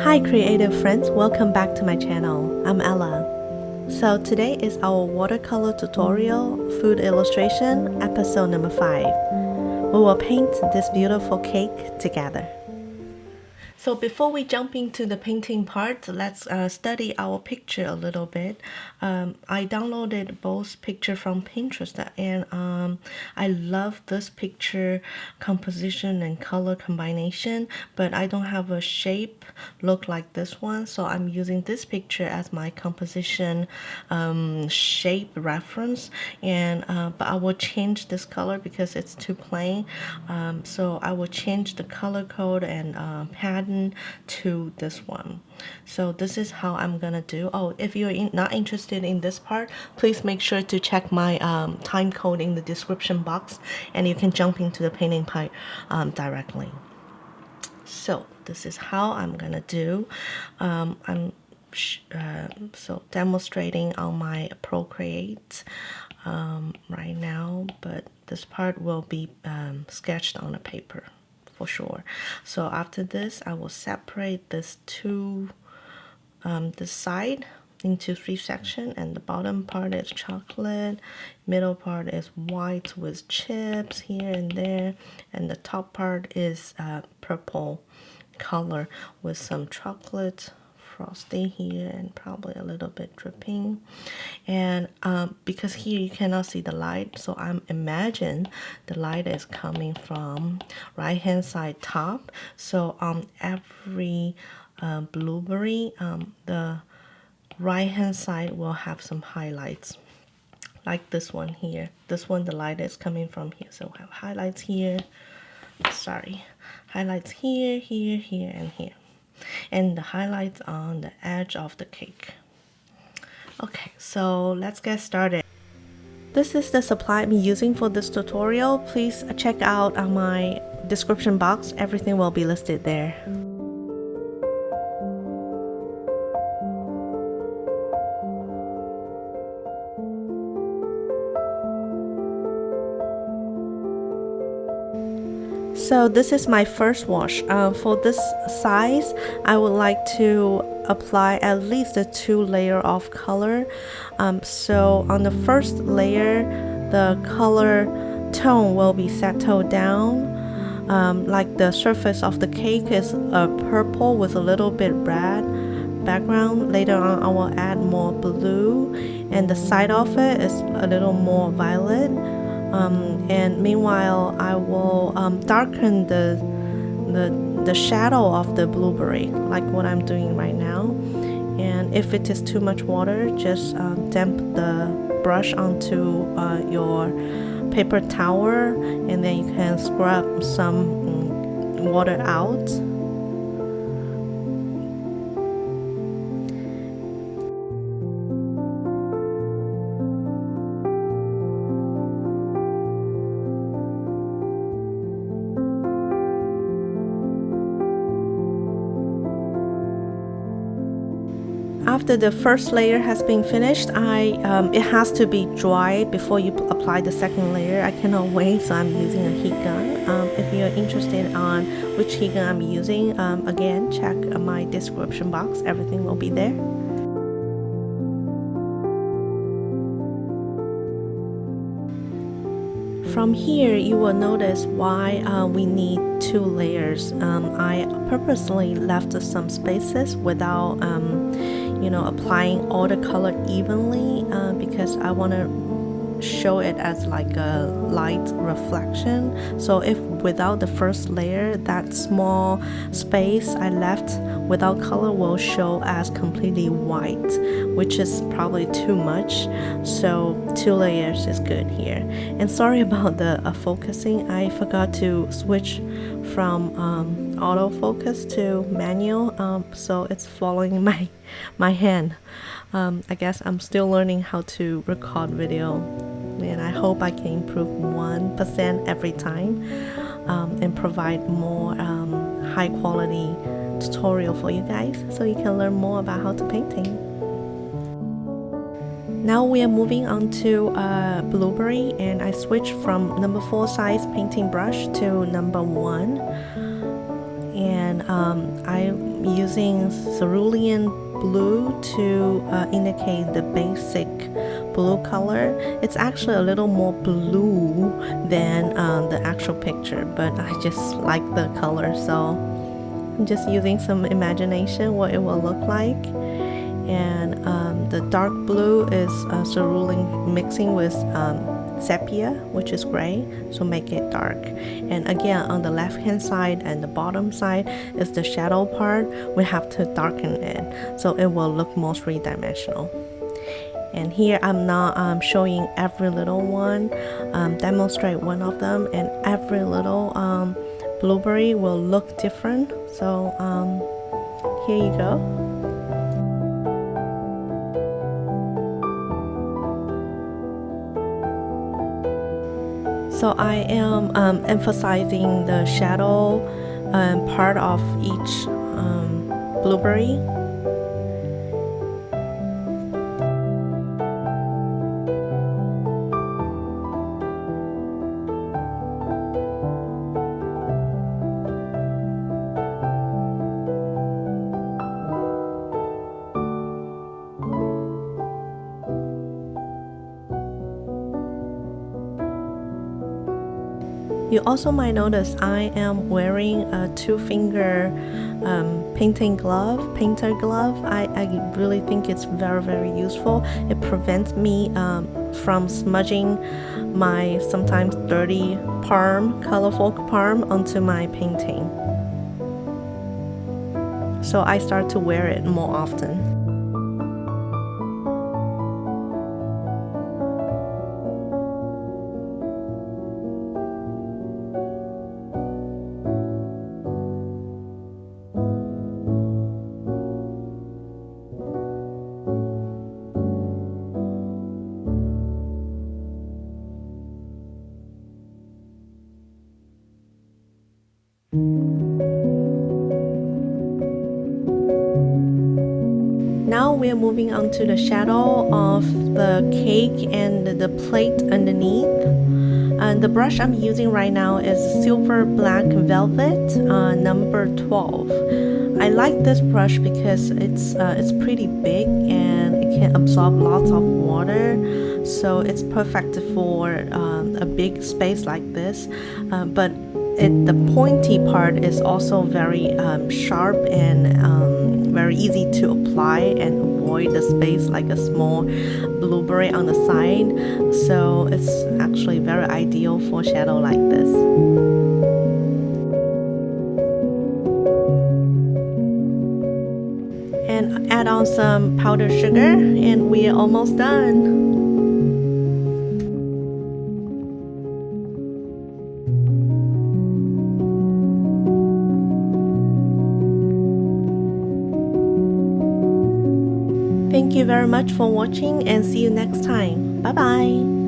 Hi creative friends, welcome back to my channel. I'm Ella. So today is our watercolor tutorial, food illustration, episode number 5. We will paint this beautiful cake together. So before we jump into the painting part, let's study our picture a little bit. I downloaded both picture from Pinterest, and I love this picture composition and color combination, but I don't have a shape look like this one, so I'm using this picture as my composition shape reference. And but I will change this color because it's too plain, so I will change the color code and pattern to this one. So this is how I'm gonna do. Oh, if you're not interested in this part, please make sure to check my time code in the description box, and you can jump into the painting part directly. So this is how I'm gonna do. I'm so demonstrating on my Procreate right now, but this part will be sketched on a paper for sure. So after this, I will separate this this side into 3 sections, and the bottom part is chocolate, middle part is white with chips here and there, and the top part is purple color with some chocolate frosting here and probably a little bit dripping. And because here you cannot see the light, so I'm imagine the light is coming from right hand side top. So on every blueberry, the right hand side will have some highlights, like this one here. This one, the light is coming from here, so we have highlights here, highlights here, here, here, and here, and the highlights on the edge of the cake. Okay, so let's get started. This is the supply I'm using for this tutorial. Please check out my description box. Everything will be listed there. So this is my first wash. For this size, I would like to apply at least a 2 layer of color. So on the first layer, the color tone will be settled down. Like the surface of the cake is purple with a little bit red background. Later on, I will add more blue, and the side of it is a little more violet. And meanwhile, I will darken the shadow of the blueberry, like what I'm doing right now. And if it is too much water, just damp the brush onto your paper towel, and then you can scrub some water out. After the first layer has been finished, it has to be dry before you apply the second layer. I cannot wait, so I'm using a heat gun. If you're interested on which heat gun I'm using, again, check my description box. Everything will be there. From here, you will notice why we need 2 layers. I purposely left some spaces without applying all the color evenly, because I want to show it as like a light reflection. So if without the first layer, that small space I left without color will show as completely white, which is probably too much. So 2 layers is good here. And sorry about the focusing. I forgot to switch from autofocus to manual, so it's following my hand. I guess I'm still learning how to record video, and I hope I can improve 1% every time, and provide more high quality tutorial for you guys, so you can learn more about how to painting. Now we are moving on to blueberry, and I switched from number 4 size painting brush to number 1. And and I'm using cerulean blue to indicate the basic blue color. It's actually a little more blue than the actual picture, but I just like the color, so I'm just using some imagination what it will look like. And the dark blue is cerulean mixing with sepia, which is gray, so make it dark. And again, on the left hand side and the bottom side is the shadow part. We have to darken it so it will look more three-dimensional. And here I'm not showing every little one, demonstrate one of them, and every little blueberry will look different. So here you go. So I am emphasizing the shadow part of each blueberry. You also might notice I am wearing a two-finger painter glove. I really think it's very, very useful. It prevents me from smudging my sometimes dirty palm, colorful palm onto my painting. So I start to wear it more often. Now we're moving on to the shadow of the cake and the plate underneath. And the brush I'm using right now is Silver Black Velvet number 12. I like this brush because it's pretty big and it can absorb lots of water, so it's perfect for a big space like this. But the pointy part is also very sharp and very easy to apply and avoid the space like a small blueberry on the side. So it's actually very ideal for shadow like this. And add on some powdered sugar and we are almost done. Thank you very much for watching and see you next time. Bye bye.